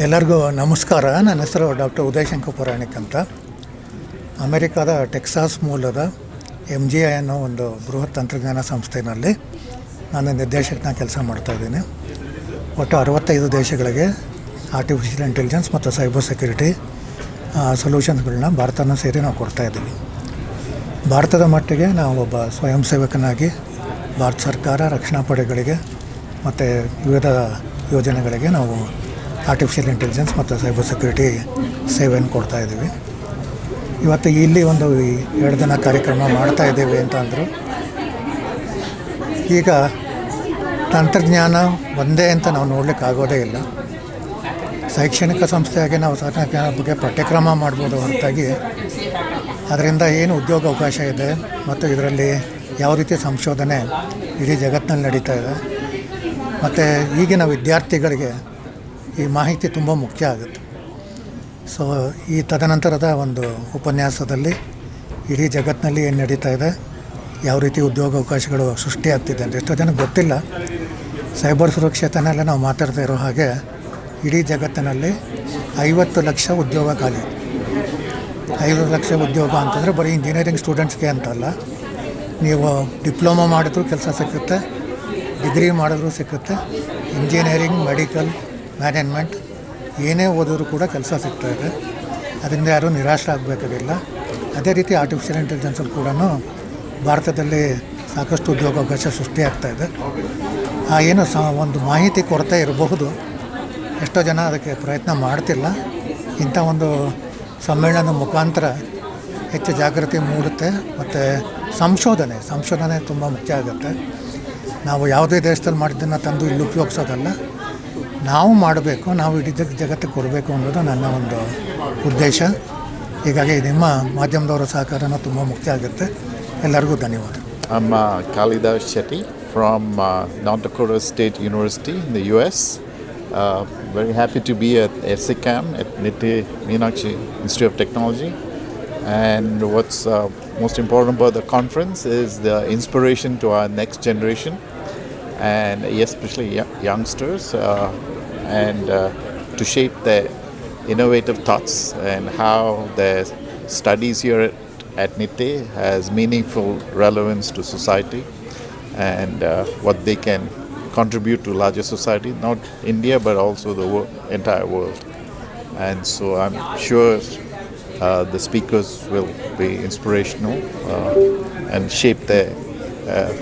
ಎಲ್ಲರಿಗೂ ನಮಸ್ಕಾರ. ನನ್ನ ಹೆಸರು ಡಾಕ್ಟರ್ ಉದಯಶಂಕರ್ ಪುರಾಣಿಕ್ ಅಂತ. ಅಮೆರಿಕಾದ ಟೆಕ್ಸಾಸ್ ಮೂಲದ MGI ಅನ್ನೋ ಒಂದು ಬೃಹತ್ ತಂತ್ರಜ್ಞಾನ ಸಂಸ್ಥೆಯಲ್ಲಿ ನಾನು ನಿರ್ದೇಶಕನ ಕೆಲಸ ಮಾಡ್ತಾಯಿದ್ದೀನಿ. ಒಟ್ಟು 65 ದೇಶಗಳಿಗೆ ಆರ್ಟಿಫಿಷಿಯಲ್ ಇಂಟೆಲಿಜೆನ್ಸ್ ಮತ್ತು ಸೈಬರ್ ಸೆಕ್ಯುರಿಟಿ ಸೊಲ್ಯೂಷನ್ಸ್ಗಳನ್ನ ಭಾರತನ ಸೇರಿ ನಾವು ಕೊಡ್ತಾಯಿದ್ದೀವಿ. ಭಾರತದ ಮಟ್ಟಿಗೆ ನಾವು ಒಬ್ಬ ಸ್ವಯಂ ಸೇವಕನಾಗಿ ಭಾರತ ಸರ್ಕಾರ ರಕ್ಷಣಾ ಪಡೆಗಳಿಗೆ ಮತ್ತು ವಿವಿಧ ಯೋಜನೆಗಳಿಗೆ ನಾವು ಆರ್ಟಿಫಿಷಿಯಲ್ ಇಂಟೆಲಿಜೆನ್ಸ್ ಮತ್ತು ಸೈಬರ್ ಸೆಕ್ಯುರಿಟಿ ಸೇವೆಯನ್ನು ಕೊಡ್ತಾಯಿದ್ದೀವಿ. ಇವತ್ತು ಇಲ್ಲಿ ಒಂದು 2 ದಿನ ಕಾರ್ಯಕ್ರಮ ಮಾಡ್ತಾಯಿದ್ದೀವಿ ಅಂತ ಅಂದರು. ಈಗ ತಂತ್ರಜ್ಞಾನ ಒಂದೇ ಅಂತ ನಾವು ನೋಡಲಿಕ್ಕಾಗೋದೇ ಇಲ್ಲ. ಶೈಕ್ಷಣಿಕ ಸಂಸ್ಥೆಯಾಗಿ ನಾವು ತಂತ್ರಜ್ಞಾನ ಬಗ್ಗೆ ಪಠ್ಯಕ್ರಮ ಮಾಡ್ಬೋದು ಹೊರತಾಗಿ ಅದರಿಂದ ಏನು ಉದ್ಯೋಗ ಅವಕಾಶ ಇದೆ ಮತ್ತು ಇದರಲ್ಲಿ ಯಾವ ರೀತಿ ಸಂಶೋಧನೆ ಇಡೀ ಜಗತ್ತಿನಲ್ಲಿ ನಡೀತಾ ಇದೆ ಮತ್ತು ಈಗಿನ ವಿದ್ಯಾರ್ಥಿಗಳಿಗೆ ಈ ಮಾಹಿತಿ ತುಂಬ ಮುಖ್ಯ ಆಗುತ್ತೆ. ಸೊ ಈ ತದನಂತರದ ಒಂದು ಉಪನ್ಯಾಸದಲ್ಲಿ ಇಡೀ ಜಗತ್ತಿನಲ್ಲಿ ಏನು ನಡೀತಾ ಇದೆ, ಯಾವ ರೀತಿ ಉದ್ಯೋಗ ಅವಕಾಶಗಳು ಸೃಷ್ಟಿಯಾಗ್ತಿದೆ ಅಂತ ಎಷ್ಟೋ ಜನಕ್ಕೆ ಗೊತ್ತಿಲ್ಲ. ಸೈಬರ್ ಸುರಕ್ಷತೆನೆಲ್ಲ ನಾವು ಮಾತಾಡ್ತಾ ಇರೋ ಹಾಗೆ ಇಡೀ ಜಗತ್ತಿನಲ್ಲಿ 50 ಲಕ್ಷ ಉದ್ಯೋಗ ಖಾಲಿ. 50 ಲಕ್ಷ ಉದ್ಯೋಗ ಅಂತಂದರೆ ಬರೀ ಇಂಜಿನಿಯರಿಂಗ್ ಸ್ಟೂಡೆಂಟ್ಸ್ಗೆ ಅಂತಲ್ಲ, ನೀವು ಡಿಪ್ಲೊಮಾ ಮಾಡಿದ್ರೂ ಕೆಲಸ ಸಿಕ್ಕುತ್ತೆ, ಡಿಗ್ರಿ ಮಾಡಿದ್ರೂ ಸಿಕ್ಕುತ್ತೆ, ಇಂಜಿನಿಯರಿಂಗ್, ಮೆಡಿಕಲ್, ಮ್ಯಾನೇಜ್ಮೆಂಟ್ ಏನೇ ಓದಿದ್ರು ಕೂಡ ಕೆಲಸ ಸಿಗ್ತಾಯಿದೆ. ಅದರಿಂದ ಯಾರೂ ನಿರಾಶರಾಗಬೇಕಾಗಿಲ್ಲ. ಅದೇ ರೀತಿ ಆರ್ಟಿಫಿಷಿಯಲ್ ಇಂಟೆಲಿಜೆನ್ಸಲ್ಲಿ ಕೂಡ ಭಾರತದಲ್ಲಿ ಸಾಕಷ್ಟು ಉದ್ಯೋಗಾವಕಾಶ ಸೃಷ್ಟಿಯಾಗ್ತಾಯಿದೆ. ಏನು ಒಂದು ಮಾಹಿತಿ ಕೊರತೆ ಇರಬಹುದು, ಎಷ್ಟೋ ಜನ ಅದಕ್ಕೆ ಪ್ರಯತ್ನ ಮಾಡ್ತಿಲ್ಲ. ಇಂಥ ಒಂದು ಸಮ್ಮೇಳನದ ಮುಖಾಂತರ ಹೆಚ್ಚು ಜಾಗೃತಿ ಮೂಡುತ್ತೆ ಮತ್ತು ಸಂಶೋಧನೆ ತುಂಬ ಮುಖ್ಯ ಆಗುತ್ತೆ. ನಾವು ಯಾವುದೇ ದೇಶದಲ್ಲಿ ಮಾಡಿದ್ದನ್ನು ತಂದು ಇಲ್ಲಿ ಉಪಯೋಗಿಸೋದಲ್ಲ, ನಾವು ಮಾಡಬೇಕು, ನಾವು ಇಡೀ ಜಗತ್ತಿಗೆ ಕೊಡಬೇಕು ಅನ್ನೋದು ನನ್ನ ಒಂದು ಉದ್ದೇಶ. ಹೀಗಾಗಿ ನಿಮ್ಮ ಮಾಧ್ಯಮದವರ ಸಹಕಾರನೂ ತುಂಬ ಮುಖ್ಯ ಆಗುತ್ತೆ. ಎಲ್ಲರಿಗೂ ಧನ್ಯವಾದ. I'm Kalidas Shetty from North Dakota State University in the US. Very happy to be at SICAM at NITTE Meenakshi Institute of Technology. And what's most important about the conference is the inspiration to our next generation, and especially youngsters, and to shape their innovative thoughts and how their studies here at NITTE has meaningful relevance to society and what they can contribute to larger society, not India but also the entire world. And so I'm sure the speakers will be inspirational and shape their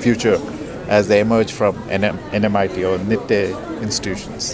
future as they emerge from NMIT or NITTE institutions.